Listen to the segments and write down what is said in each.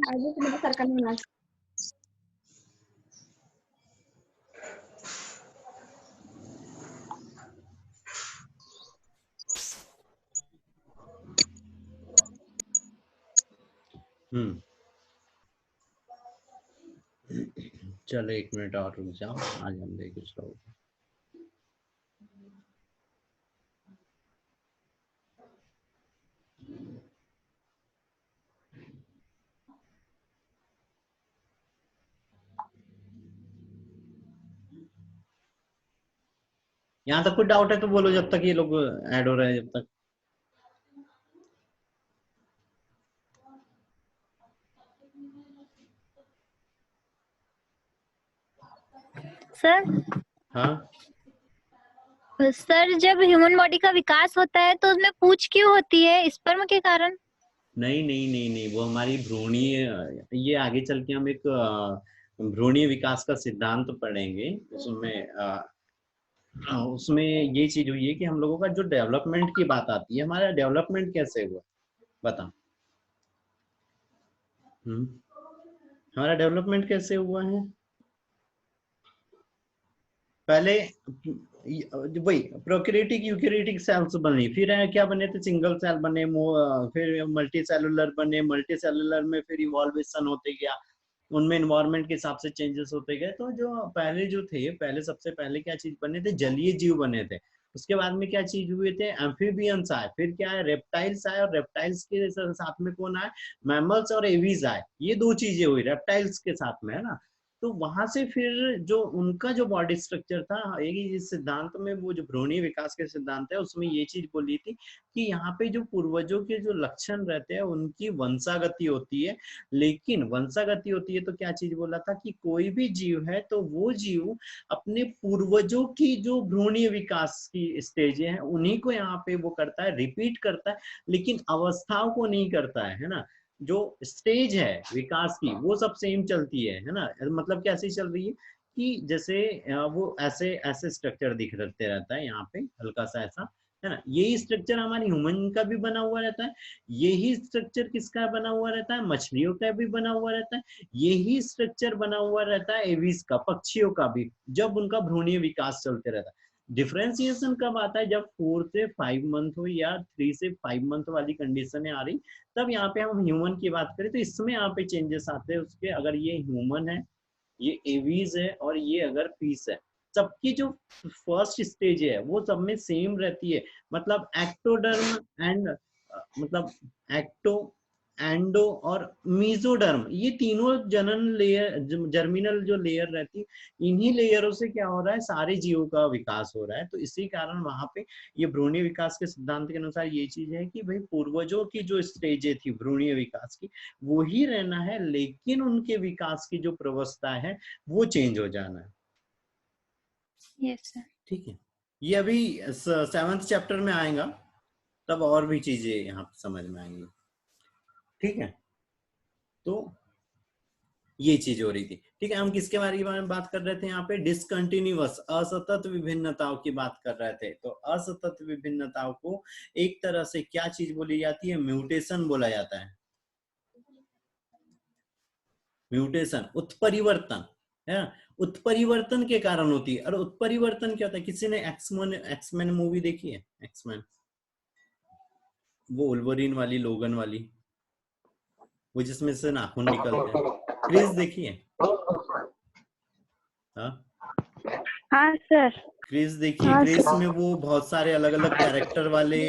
आगे तुम्हारा सरकार में चलो 1 मिनट और रुक जाओ, आज हम देख कुछ लोग। यहाँ तक कोई डाउट है तो बोलो, जब तक ये लोग ऐड हो रहे हैं जब तक। सर हाँ सर, जब ह्यूमन बॉडी का विकास होता है तो उसमें पूंछ क्यों होती है, स्पर्म के कारण? नहीं नहीं नहीं नहीं, वो हमारी भ्रूणीय, ये आगे चल के हम एक भ्रूणीय विकास का सिद्धांत पढ़ेंगे। उसमें ये चीज हुई है कि हम लोगों का जो डेवलपमेंट की बात आती है, हमारा डेवलपमेंट कैसे हुआ बता। हमारा डेवलपमेंट कैसे हुआ है? पहले वही प्रोकैरियोटिक यूकैरियोटिक सेल्स बनी, फिर क्या बने थे, सिंगल सेल बने, फिर मल्टी सेलुलर बने, मल्टी सेलुलर में फिर इवॉल्वेशन होते गया, उनमें एनवायरनमेंट के हिसाब से चेंजेस होते गए। तो जो पहले जो थे, पहले सबसे पहले क्या चीज बने थे, जलीय जीव बने थे। उसके बाद में क्या चीज हुए थे, एम्फीबियंस आए, फिर क्या है, रेप्टाइल्स आए, और रेप्टाइल्स के साथ में कौन आए, मैमल्स और एवीज आए। ये दो चीजें हुई रेप्टाइल्स के साथ में, है ना। तो वहां से फिर जो उनका जो बॉडी स्ट्रक्चर था, एक इस सिद्धांत में, वो जो भ्रूणीय विकास के सिद्धांत है, उसमें ये चीज बोली थी कि यहाँ पे जो पूर्वजों के जो लक्षण रहते हैं उनकी वंशागति होती है। लेकिन वंशागति होती है तो क्या चीज बोला था कि कोई भी जीव है तो वो जीव अपने पूर्वजों की जो भ्रूणीय विकास की स्टेज है उन्हीं को यहाँ पे वो करता है, रिपीट करता है, लेकिन अवस्थाओं को नहीं करता है ना। जो स्टेज है विकास की वो सब सेम चलती है ना। मतलब कैसे चल रही है कि जैसे वो ऐसे ऐसे स्ट्रक्चर दिख रहता है यहाँ पे, हल्का सा ऐसा, है ना। यही स्ट्रक्चर हमारे ह्यूमन का भी बना हुआ रहता है, यही स्ट्रक्चर किसका बना हुआ रहता है, मछलियों का भी बना हुआ रहता है, यही स्ट्रक्चर बना हुआ रहता है एविस का, पक्षियों का भी, जब उनका भ्रूणीय विकास चलते रहता है। डिफरेंशिएशन कब आता है, जब 4 से 5 मंथ हो या 3 से 5 मंथ वाली कंडीशन आ रही, तब यहाँ पे हम ह्यूमन की बात करें तो इसमें यहाँ पे चेंजेस आते हैं उसके। अगर ये ह्यूमन है, ये एवीज है, और ये अगर पीस है, सबकी जो फर्स्ट स्टेज है वो सब में सेम रहती है। मतलब एक्टोडर्म एंड मतलब एक्टो, एंडो और मीजोडर्म, ये तीनों जनन लेयर, जर्मिनल जो लेयर रहती है, इन्हीं लेयरों से क्या हो रहा है, सारे जीवों का विकास हो रहा है। तो इसी कारण वहां पे ये भ्रूणीय विकास के सिद्धांत के अनुसार ये चीज है कि भाई पूर्वजों की जो स्टेजें थी भ्रूणीय विकास की वो ही रहना है, लेकिन उनके विकास की जो प्रवस्था है वो चेंज हो जाना है। Yes sir. ठीक है, ये अभी 7th चैप्टर में आएगा, तब और भी चीजें यहाँ समझ में आएंगी। ठीक है, तो ये चीज हो रही थी। ठीक है, हम किसके बारे में बात कर रहे थे यहाँ पे, डिसकंटिन्यूअस असतत विभिन्नताओं की बात कर रहे थे। तो असतत विभिन्नताओं को एक तरह से क्या चीज बोली जाती है, म्यूटेशन बोला जाता है। म्यूटेशन उत्परिवर्तन है ना, उत्परिवर्तन के कारण होती है। और उत्परिवर्तन क्या होता है, किसी ने एक्समैन मूवी देखी है, एक्समैन, वो वुल्वरीन वाली, लोगन वाली, वो जिसमें से नाखून निकलते हैं, क्रिस देखिए। हाँ हाँ सर। क्रिस देखिए, हाँ क्रिस सर। में वो बहुत सारे अलग अलग कैरेक्टर वाले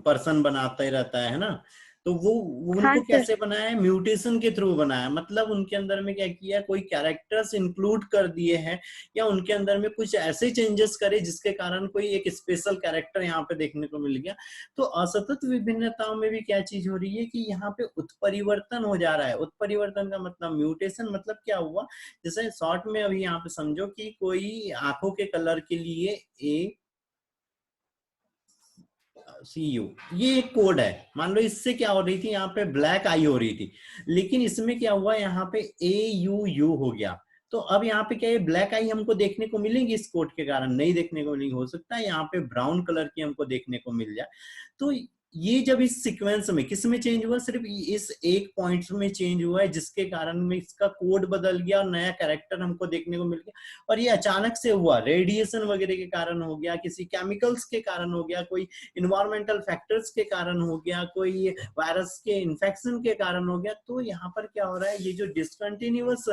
पर्सन बनाता ही रहता है ना। तो वो हाँ उनको सर। कैसे बनाया है, म्यूटेशन के थ्रू बनाया है। मतलब उनके अंदर में क्या किया है, कोई कैरेक्टर्स इंक्लूड कर दिए हैं, या उनके अंदर में कुछ ऐसे चेंजेस करे जिसके कारण कोई एक स्पेशल कैरेक्टर यहाँ पे देखने को मिल गया। तो असतत विभिन्नताओं में भी क्या चीज हो रही है कि यहाँ पे उत्परिवर्तन हो जा रहा है। उत्परिवर्तन का मतलब म्यूटेशन, मतलब क्या हुआ, जैसे शॉर्ट में अभी यहाँ पे समझो कि कोई आंखों के कलर के लिए ACU, ये एक कोड है। मान लो इससे क्या हो रही थी, यहाँ पे ब्लैक आई हो रही थी, लेकिन इसमें क्या हुआ, यहाँ पे AUU हो गया। तो अब यहाँ पे क्या, ये ब्लैक आई हमको देखने को मिलेंगी इस कोड के कारण? नहीं देखने को मिलेंगी। हो सकता है यहाँ पे ब्राउन कलर की हमको देखने को मिल जाए। तो ये जब इस सीक्वेंस में किस में चेंज हुआ, सिर्फ इस एक पॉइंट में चेंज हुआ है, जिसके कारण में इसका कोड बदल गया और नया कैरेक्टर हमको देखने को मिल गया। और ये अचानक से हुआ, रेडिएशन वगैरह के कारण हो गया, किसी केमिकल्स के कारण हो गया, कोई इन्वायरमेंटल फैक्टर्स के कारण हो गया, कोई वायरस के इन्फेक्शन के कारण हो गया। तो यहाँ पर क्या हो रहा है, ये जो डिसकंटिन्यूअस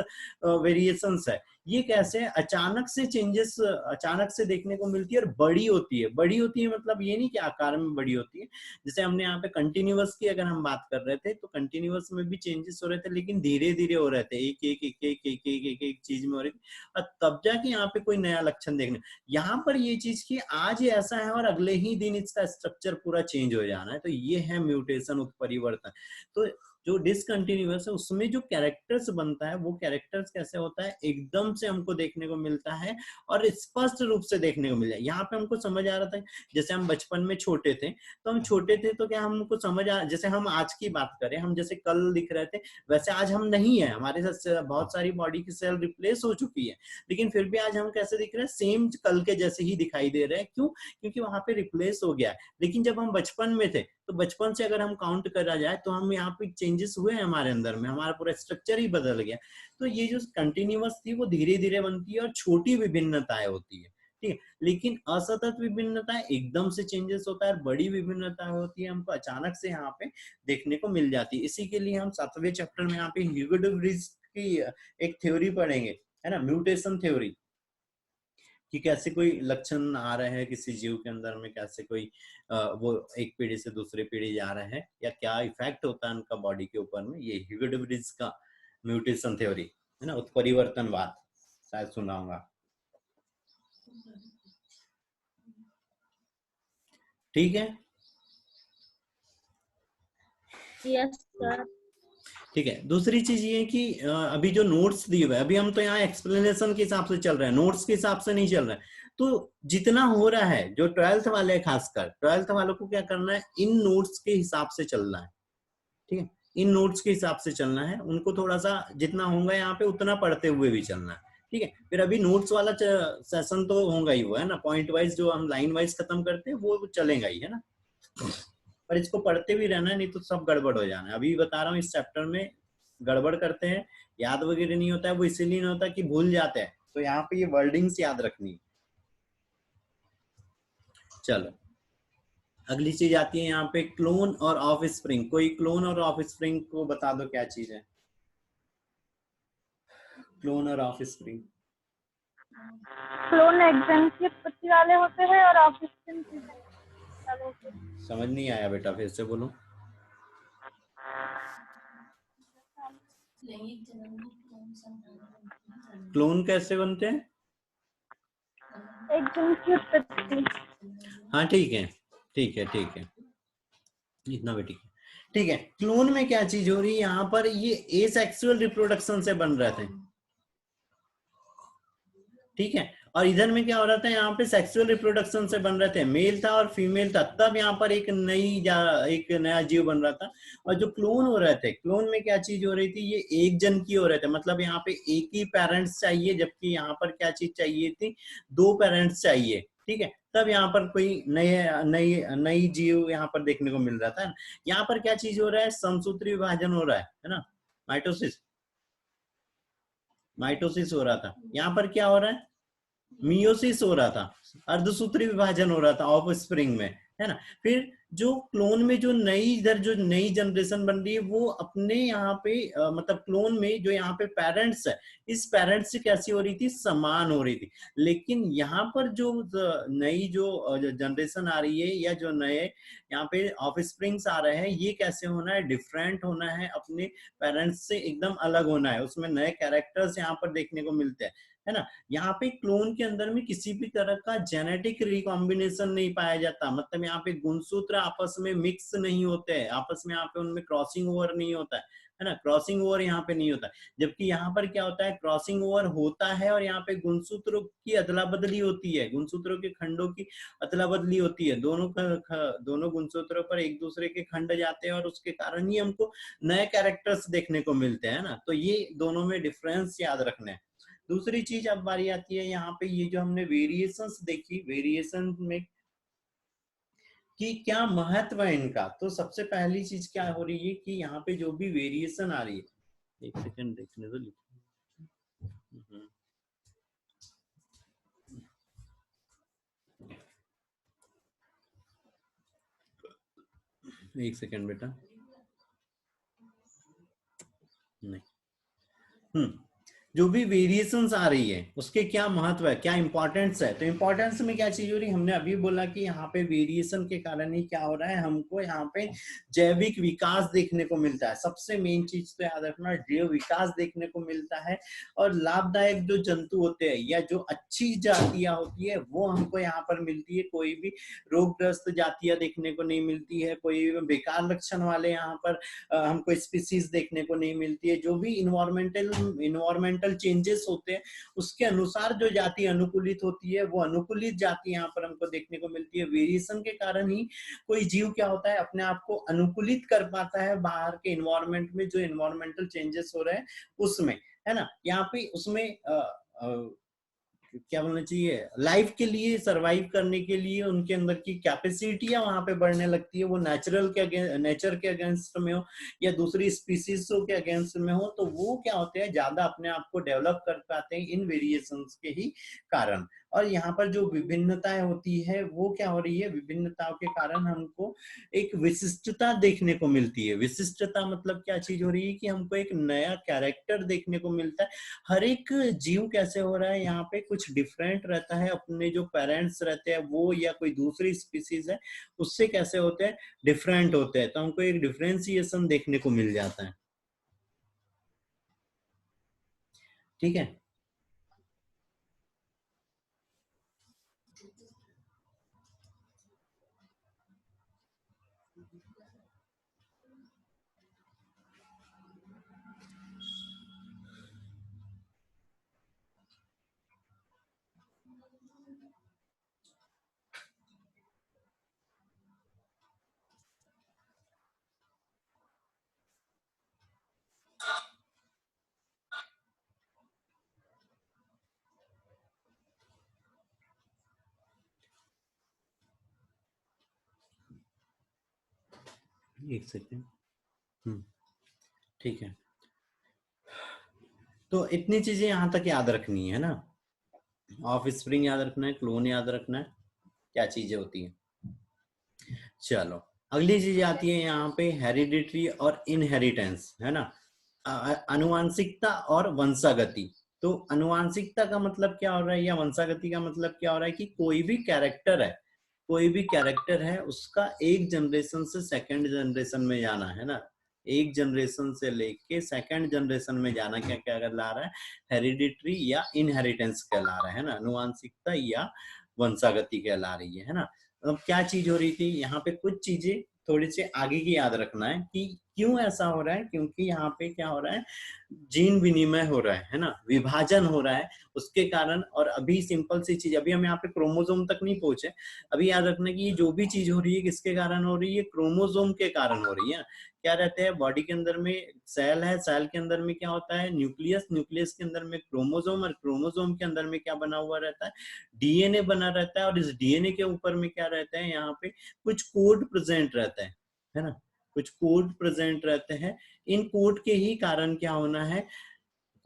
वेरिएशंस है, ये कैसे अचानक से चेंजेस अचानक से देखने को मिलती है और बड़ी होती है। बड़ी होती है मतलब ये नहीं कि आकार में बड़ी होती है। जैसे हमने यहाँ पे कंटिन्यूअस की अगर हम बात कर रहे थे, तो कंटिन्यूअस में भी चेंजेस हो रहे थे, लेकिन धीरे धीरे हो रहे थे, एक एक एक एक एक एक एक, एक चीज में हो रही थी, और तब जाके यहाँ पे कोई नया लक्षण देखने। यहाँ पर ये चीज की आज ऐसा है और अगले ही दिन इसका स्ट्रक्चर पूरा चेंज हो जाना है। तो ये है म्यूटेशन, उत्परिवर्तन। तो जो डिसकंटिन्यूअस है उसमें जो कैरेक्टर्स बनता है, वो कैरेक्टर्स कैसे होता है, एकदम से हमको देखने को मिलता है और स्पष्ट रूप से देखने को मिल जाए। यहाँ पे हमको समझ आ रहा था, जैसे हम बचपन में छोटे थे, तो हम छोटे थे तो क्या हमको समझ आ, जैसे हम आज की बात करें, हम जैसे कल दिख रहे थे वैसे आज हम नहीं है, हमारे साथ बहुत सारी बॉडी की सेल रिप्लेस हो चुकी है, लेकिन फिर भी आज हम कैसे दिख रहे हैं, सेम कल के जैसे ही दिखाई दे रहे हैं। क्यों? क्योंकि वहां पे रिप्लेस हो गया है। लेकिन जब हम बचपन में थे, तो बचपन से अगर हम काउंट करा जाए तो हम यहाँ पे चेंजेस हुए हैं हमारे अंदर में, हमारा पूरा स्ट्रक्चर ही बदल गया। तो ये जो कंटिन्यूअस थी वो धीरे धीरे बनती है और छोटी विभिन्नताएं होती है, ठीक है। लेकिन असतत विभिन्नताएं एकदम से चेंजेस होता है, बड़ी विभिन्नता होती है, हमको अचानक से यहाँ पे देखने को मिल जाती है। इसी के लिए हम 7वें चैप्टर में यहाँ पे ह्यूगो डे व्रिज की एक थ्योरी पढ़ेंगे, है ना, म्यूटेशन थ्योरी, कि कैसे कोई लक्षण आ रहे हैं किसी जीव के अंदर में, कैसे कोई वो एक पीढ़ी से दूसरी पीढ़ी जा रहे हैं, या क्या इफेक्ट होता है उनका बॉडी के ऊपर में। ये ह्यूगो डे व्रिज का म्यूटेशन थ्योरी है ना, उत्परिवर्तनवाद, शायद सुना होगा। ठीक है, यस सर। ठीक है। दूसरी चीज ये कि अभी जो नोट्स दिए हुए, अभी हम तो यहाँ एक्सप्लेनेशन के हिसाब से चल रहे हैं, नोट्स के हिसाब से नहीं चल रहे हैं। तो जितना हो रहा है, जो 12th वाले हैं, खासकर 12th वालों को क्या करना है, इन नोट्स के हिसाब से चलना है, ठीक है। इन नोट्स के हिसाब से चलना है, उनको थोड़ा सा जितना होगा यहाँ पे उतना पढ़ते हुए भी चलना है, ठीक है। फिर अभी नोट्स वाला सेशन तो होगा ही, वो है ना, पॉइंट वाइज जो हम लाइन वाइज खत्म करते हैं वो चलेगा ही, है ना। पर इसको पढ़ते भी रहना है, नहीं तो सब गड़बड़ हो जाना है। अभी बता रहा हूँ, इस चैप्टर में गड़बड़ करते हैं, याद वगैरह नहीं होता है, वो इसीलिए नहीं होता कि भूल जाते हैं। तो यहाँ पे ये वर्डिंग्स याद रखनी है। चलो अगली चीज आती है यहाँ पे, क्लोन और ऑफ स्प्रिंग। कोई क्लोन और ऑफ स्प्रिंग को बता दो क्या चीज है, क्लोन और ऑफ स्प्रिंग। क्लोन एग्जाम की उत्पत्ति वाले होते हैं और ऑफस्प्रिंग की वाले होते हैं। समझ नहीं आया बेटा, फिर से बोलो। क्लोन कैसे बनते हैं? एग्जाम की उत्पत्ति। हाँ ठीक है, ठीक है, ठीक है, इतना भी ठीक है, ठीक है। क्लोन में क्या चीज हो रही है, यहाँ पर ये एसेक्सुअल रिप्रोडक्शन से बन रहे थे, ठीक है। और इधर में क्या हो रहा था, यहाँ पे सेक्सुअल रिप्रोडक्शन से बन रहे थे, मेल था और फीमेल था, तब यहाँ पर एक नया जीव बन रहा था। और जो क्लोन हो रहे थे, क्लोन में क्या चीज हो रही थी, ये एक जन की हो रहे थे, मतलब यहाँ पे एक ही पेरेंट्स चाहिए, जबकि यहाँ पर क्या चीज चाहिए थी, 2 पेरेंट्स चाहिए, ठीक है। तब यहाँ पर कोई नई जीव यहाँ पर देखने को मिल रहा था। यहाँ पर क्या चीज हो रहा है, समसूत्री विभाजन हो रहा है ना, माइटोसिस हो रहा था। यहाँ पर क्या हो रहा है, मियोसिस हो रहा था, अर्धसूत्री विभाजन हो रहा था ऑफ स्प्रिंग में, है ना। फिर जो क्लोन में जो नई इधर जो नई जनरेशन बन रही है वो अपने यहाँ पे मतलब क्लोन में जो यहाँ पे पेरेंट्स है, इस पेरेंट्स से कैसी हो रही थी, समान हो रही थी। लेकिन यहाँ पर जो नई जो जनरेशन आ रही है या जो नए यहाँ पे ऑफस्प्रिंग्स आ रहे हैं, ये कैसे होना है, डिफरेंट होना है, अपने पेरेंट्स से एकदम अलग होना है। उसमें नए कैरेक्टर्स यहाँ पर देखने को मिलते हैं, है ना। यहाँ पे क्लोन के अंदर में किसी भी तरह का जेनेटिक रिकॉम्बिनेशन नहीं पाया जाता, मतलब यहाँ पे गुणसूत्र आपस में मिक्स नहीं होते हैं, आपस में यहाँ पे उनमें क्रॉसिंग ओवर नहीं होता है ना, क्रॉसिंग ओवर यहाँ पे नहीं होता। जबकि यहाँ पर क्या होता है, क्रॉसिंग ओवर होता है और यहाँ पे गुणसूत्रों की अदला बदली होती है, गुणसूत्रों के खंडों की अदला बदली होती है, दोनों गुणसूत्रों पर एक दूसरे के खंड जाते हैं और उसके कारण ही हमको नए कैरेक्टर्स देखने को मिलते हैं ना। तो ये दोनों में डिफरेंस याद रखना है। दूसरी चीज अब बारी आती है यहाँ पे, ये जो हमने वेरिएशंस देखी, वेरिएशन में कि क्या महत्व है इनका। तो सबसे पहली चीज क्या हो रही है कि यहाँ पे जो भी वेरिएशन आ रही है, एक सेकंड देखने दो, एक सेकंड बेटा, नहीं, जो भी वेरिएशंस आ रही है उसके क्या महत्व है, क्या इंपॉर्टेंस है। तो इंपॉर्टेंस में क्या चीज हो रही है, हमने अभी बोला कि यहाँ पे वेरिएशन के कारण ही क्या हो रहा है, हमको यहाँ पे जैविक विकास देखने को मिलता है। सबसे मेन चीज तो याद रखना, जैव विकास देखने को मिलता है। और लाभदायक जो जंतु होते हैं या जो अच्छी जातियां होती है वो हमको यहाँ पर मिलती है। कोई भी रोगग्रस्त जातियां देखने को नहीं मिलती है, कोई बेकार लक्षण वाले यहाँ पर हमको स्पीसीज देखने को नहीं मिलती है। जो भी इन्वायरमेंटल चेंजेस होते हैं उसके अनुसार जो जाति अनुकूलित होती है वो अनुकूलित जाति यहाँ पर हमको देखने को मिलती है। वेरिएशन के कारण ही कोई जीव क्या होता है, अपने आप को अनुकूलित कर पाता है बाहर के इन्वायरमेंट में, जो इन्वायरमेंटल चेंजेस हो रहे हैं उसमें, है ना। यहाँ पे उसमें क्या बोलना चाहिए, लाइफ के लिए, सरवाइव करने के लिए उनके अंदर की कैपेसिटियां वहां पे बढ़ने लगती है। वो नेचर के अगेंस्ट में हो या दूसरी स्पीसीज के अगेंस्ट में हो, तो वो क्या होते हैं, ज्यादा अपने आप को डेवलप कर पाते हैं इन वेरिएशंस के ही कारण। और यहाँ पर जो विभिन्नताएं होती है वो क्या हो रही है, विभिन्नताओं के कारण हमको एक विशिष्टता देखने को मिलती है। विशिष्टता मतलब क्या चीज हो रही है कि हमको एक नया कैरेक्टर देखने को मिलता है। हर एक जीव कैसे हो रहा है, यहाँ पे कुछ डिफरेंट रहता है, अपने जो पेरेंट्स रहते हैं वो या कोई दूसरी स्पीसीज है उससे कैसे होते हैं, डिफरेंट होते हैं। तो हमको एक डिफरेंशिएशन देखने को मिल जाता है, ठीक है। एक सेकेंड, ठीक है। तो इतनी चीजें यहाँ तक याद रखनी है ना, ऑफ स्प्रिंग याद रखना है, क्लोन याद रखना है, क्या चीजें होती है। चलो अगली चीज आती है यहाँ पे हेरिडिटरी और इनहेरिटेंस, है ना, अनुवांशिकता और वंशागति। तो अनुवांशिकता का मतलब क्या हो रहा है या वंशागति का मतलब क्या हो रहा है कि कोई भी कैरेक्टर है उसका एक जनरेशन से सेकंड जनरेशन में जाना, है ना, एक जनरेशन से लेके सेकंड जनरेशन में जाना क्या क्या कहला रहा है, हेरिडिटरी या इनहेरिटेंस कहला रहा है ना, अनुवांशिकता या वंशागति कहला रही है ना। अब क्या चीज हो रही थी यहाँ पे, कुछ चीजें थोड़ी सी आगे की याद रखना है कि क्यों ऐसा हो रहा है, क्योंकि यहाँ पे क्या हो रहा है, जीन विनिमय हो रहा है ना, विभाजन हो रहा है उसके कारण। और अभी सिंपल सी चीज, अभी हम यहाँ पे क्रोमोसोम तक नहीं पहुंचे, अभी याद रखना कि ये जो भी चीज हो रही है किसके कारण हो रही है, क्रोमोसोम के कारण हो रही है। क्या रहते हैं बॉडी के अंदर में, सेल है, सेल के अंदर में क्या होता है, न्यूक्लियस, न्यूक्लियस के अंदर में क्रोमोसोम, और क्रोमोसोम के अंदर में क्या बना हुआ रहता है, डीएनए बना रहता है। और इस डीएनए के ऊपर में क्या रहता है, यहाँ पे कुछ कोड प्रेजेंट रहता है ना, कुछ कोड प्रेजेंट रहते हैं। इन कोड के ही कारण क्या होना है,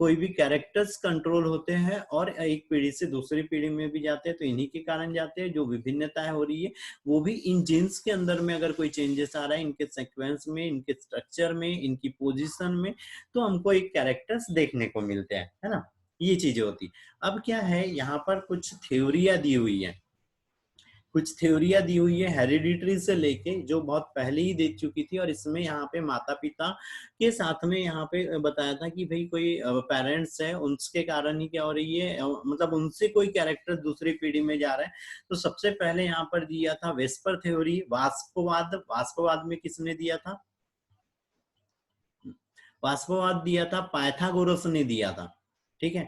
कोई भी कैरेक्टर्स कंट्रोल होते हैं और एक पीढ़ी से दूसरी पीढ़ी में भी जाते हैं, तो इन्हीं के कारण जाते हैं। जो विभिन्नताएं हो रही है वो भी इन जीन्स के अंदर में अगर कोई चेंजेस आ रहा है, इनके सीक्वेंस में, इनके स्ट्रक्चर में, इनकी पोजीशन में, तो हमको एक कैरेक्टर्स देखने को मिलते हैं, है ना। ये चीजें होती। अब क्या है, यहाँ पर कुछ थ्योरियां दी हुई है, कुछ थ्योरियां दी हुई है हेरिडिटरी से लेके, जो बहुत पहले ही दे चुकी थी। और इसमें यहाँ पे माता पिता के साथ में यहाँ पे बताया था कि भाई कोई पेरेंट्स है, उनके कारण ही क्या हो रही है, मतलब उनसे कोई कैरेक्टर दूसरी पीढ़ी में जा रहा है। तो सबसे पहले यहाँ पर दिया था वेस्पर थ्योरी, वाष्पवाद। वाष्पवाद में किसने दिया था? वाष्पवाद दिया था पाइथागोरस ने दिया था, ठीक है,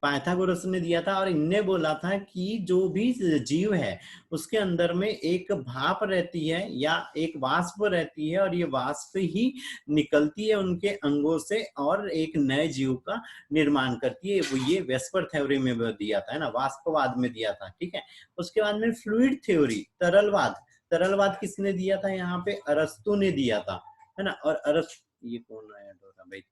पाइथागोरस ने दिया था। और इनने बोला था कि जो भी जीव है उसके अंदर में एक भाप रहती है या एक वाष्प रहती है, और ये वाष्प ही निकलती है उनके अंगों से और एक नए जीव का निर्माण करती है। वो ये वेस्पर थ्योरी में दिया था, है ना, वाष्पवाद में दिया था, ठीक है। उसके बाद में फ्लूइड थ्योरी, तरलवाद। तरलवाद किसने दिया था? यहाँ पे अरस्तु ने दिया था, है ना। और ये कौन आया डोरा भाई?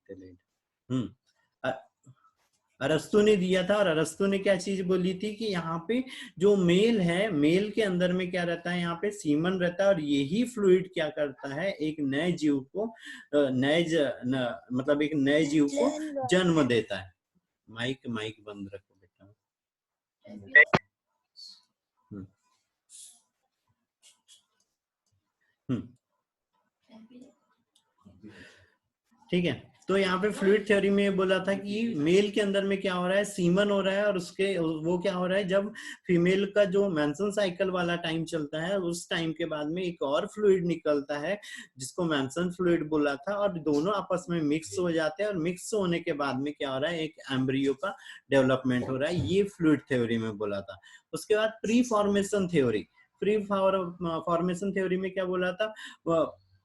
अरस्तु ने दिया था। और अरस्तु ने क्या चीज बोली थी कि यहाँ पे जो मेल है, मेल के अंदर में क्या रहता है, यहाँ पे सीमन रहता है, और यही फ्लूइड क्या करता है, एक नए जीव को मतलब एक नए जीव को जन्म देता है। माइक बंद रखो बेटा। ठीक है। तो यहाँ पे फ्लूइड थ्योरी में बोला था कि मेल के अंदर में क्या हो रहा है, सीमन हो रहा है, और उसके वो क्या हो रहा है, जब फीमेल का जो मेंस्ट्रुअल साइकिल वाला टाइम चलता है, उस टाइम के बाद में एक और फ्लूइड निकलता है जिसको मेंस्ट्रुअल फ्लूइड बोला था, और दोनों आपस में मिक्स हो जाते हैं, और मिक्स होने के बाद में क्या हो रहा है, एक एम्ब्रियो का डेवलपमेंट हो रहा है। ये फ्लूइड थ्योरी में बोला था। उसके बाद pre formation theory. Pre formation theory में क्या बोला था,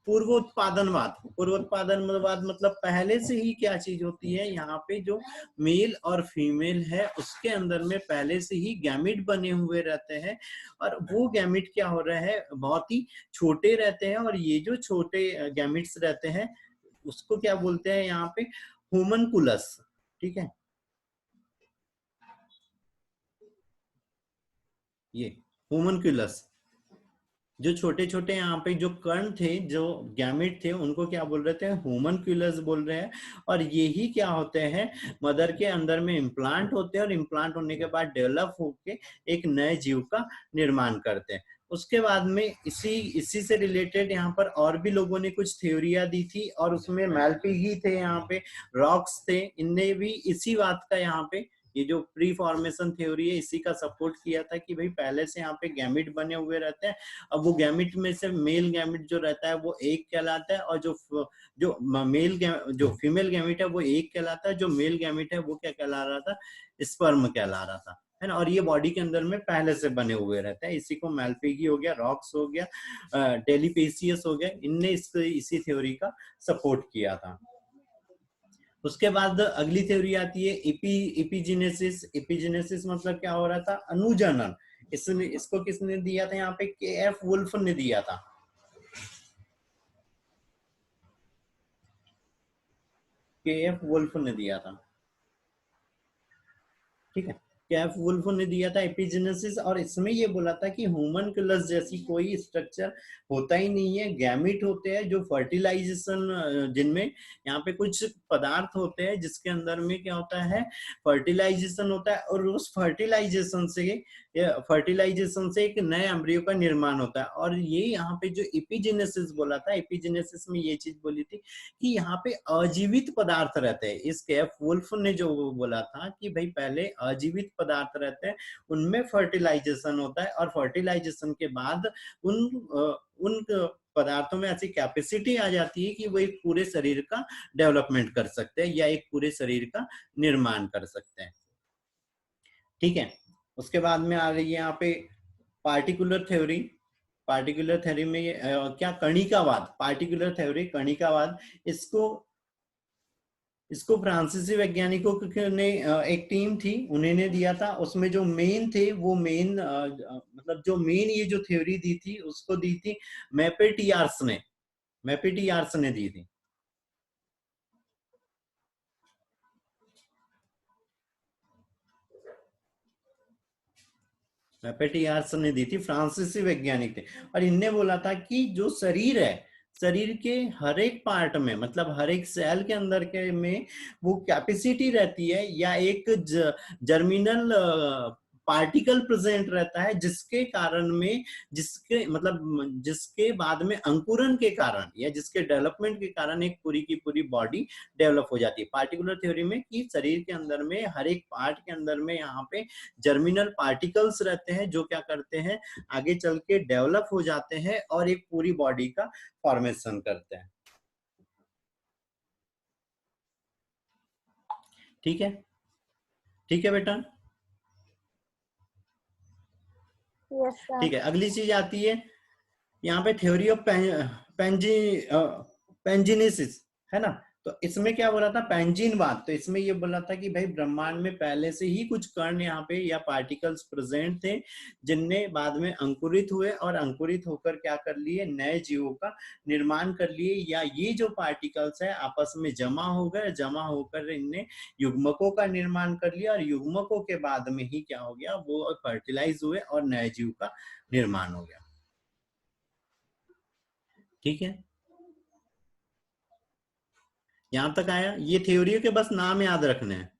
पूर्वोत्पादनवाद। पूर्वोत्पादनवाद मतलब पहले से ही क्या चीज होती है, यहाँ पे जो मेल और फीमेल है उसके अंदर में पहले से ही गैमिट बने हुए रहते हैं, और वो गैमिट क्या हो रहा है, बहुत ही छोटे रहते हैं। और ये जो छोटे गैमिट्स रहते हैं उसको क्या बोलते हैं यहाँ पे, होमनकुलस, ठीक है। ये होमनकुलस, जो छोटे छोटे यहाँ पे जो कण थे, जो गैमेट थे, उनको क्या बोल रहे थे, होमनक्यूलस बोल रहे हैं। और यही क्या होते हैं, मदर के अंदर में इम्प्लांट होते हैं, और इम्प्लांट होने के बाद डेवलप होके एक नए जीव का निर्माण करते हैं। उसके बाद में इसी से रिलेटेड यहाँ पर और भी लोगों ने कुछ थ्योरिया दी थी, और उसमें मैल्पिगी थे, यहाँ पे रॉक्स थे, इनने भी इसी बात का यहाँ पे, ये जो प्री फॉर्मेशन थ्योरी है, इसी का सपोर्ट किया था कि भाई पहले से यहाँ पे गैमिट बने हुए रहते हैं। अब वो गैमिट में से मेल गैमिट जो रहता है वो एक कहलाता है, और जो फीमेल गैमिट है वो एक कहलाता है, जो मेल गैमिट है वो क्या कहला रहा था, स्पर्म कहला रहा था, है ना। और ये बॉडी के अंदर में पहले से बने हुए रहते हैं। इसी को मैल्पिगी हो गया, रॉक्स हो गया, डेलिपेसियस हो गया, इनने इसी थ्योरी का सपोर्ट किया था। उसके बाद अगली थ्योरी आती है इपिजेनेसिस। इपिजेनेसिस मतलब क्या हो रहा था, अनुजनन। इसको किसने दिया था, यहाँ पे के.एफ. वुल्फ ने दिया था। के.एफ. वुल्फ ने दिया था, ठीक है। के.एफ. वुल्फ ने दिया था एपिजेनेसिस। और इसमें ये बोला था कि होमनकुलस जैसी कोई स्ट्रक्चर होता ही नहीं है, गैमिट होते हैं जो फर्टिलाइजेशन, जिनमें यहाँ पे कुछ पदार्थ होते हैं जिसके अंदर में क्या होता है, फर्टिलाइजेशन होता है, और उस फर्टिलाइजेशन से एक नए एम्ब्रियो का निर्माण होता है। और ये यहाँ पे जो एपिजेनेसिस बोला था, एपिजेनेसिस में ये चीज बोली थी कि यहाँ पे अजीवित पदार्थ रहते हैं। इस के.एफ. वुल्फ ने जो बोला था कि भाई पहले अजीवित पदार्थ रहते हैं, उनमें फर्टिलाइजेशन होता है, और फर्टिलाइजेशन के बाद उन पदार्थों में ऐसी कैपेसिटी आ जाती है कि वो एक पूरे शरीर का डेवलपमेंट कर सकते हैं, या एक पूरे शरीर का निर्माण कर सकते हैं, ठीक है। उसके बाद में आ रही है यहाँ पे पार्टिकुलर थ्योरी। पार्टिकुलर थ्योरी में क्या, कणिकावाद। पार्टिकुलर थ्योरी, कणिकावाद, इसको फ्रांसीसी वैज्ञानिकों ने, एक टीम थी, उन्होंने दिया था। उसमें जो मेन थे, वो मेन मतलब जो मेन ये जो थ्योरी दी थी उसको दी थी मैपेटियार्स ने दी थी। पेटियार्स ने दी थी, फ्रांसीसी वैज्ञानिक थे। और इनने बोला था कि जो शरीर है, शरीर के हर एक पार्ट में, मतलब हर एक सेल के अंदर के में वो कैपेसिटी रहती है या एक जर्मिनल पार्टिकल प्रेजेंट रहता है, जिसके कारण में, जिसके मतलब जिसके बाद में अंकुरन के कारण या जिसके डेवलपमेंट के कारण एक पूरी की पूरी बॉडी डेवलप हो जाती है। पार्टिकुलर थ्योरी में कि शरीर के अंदर में हर एक पार्ट के अंदर में यहाँ पे जर्मिनल पार्टिकल्स रहते हैं जो क्या करते हैं, आगे चल के डेवलप हो जाते हैं और एक पूरी बॉडी का फॉर्मेशन करते हैं। ठीक है, ठीक है बेटा। Yes sir. ठीक है, अगली चीज आती है यहाँ पे थ्योरी ऑफ पेंजिनेसिस, है ना। तो इसमें क्या बोला था, पेंजिनवाद। तो इसमें ये बोला था कि भाई ब्रह्मांड में पहले से ही कुछ कण यहाँ पे या पार्टिकल्स प्रेजेंट थे, जिनने बाद में अंकुरित हुए और अंकुरित होकर क्या कर लिए, नए जीवों का निर्माण कर लिए, या ये जो पार्टिकल्स है आपस में जमा हो गए, जमा होकर इनने युग्मकों का निर्माण कर लिया, और युग्मकों के बाद में ही क्या हो गया, वो फर्टिलाइज हुए और नए जीव का निर्माण हो गया। ठीक है, यहां तक आया। ये थ्योरी के बस नाम याद रखने हैं।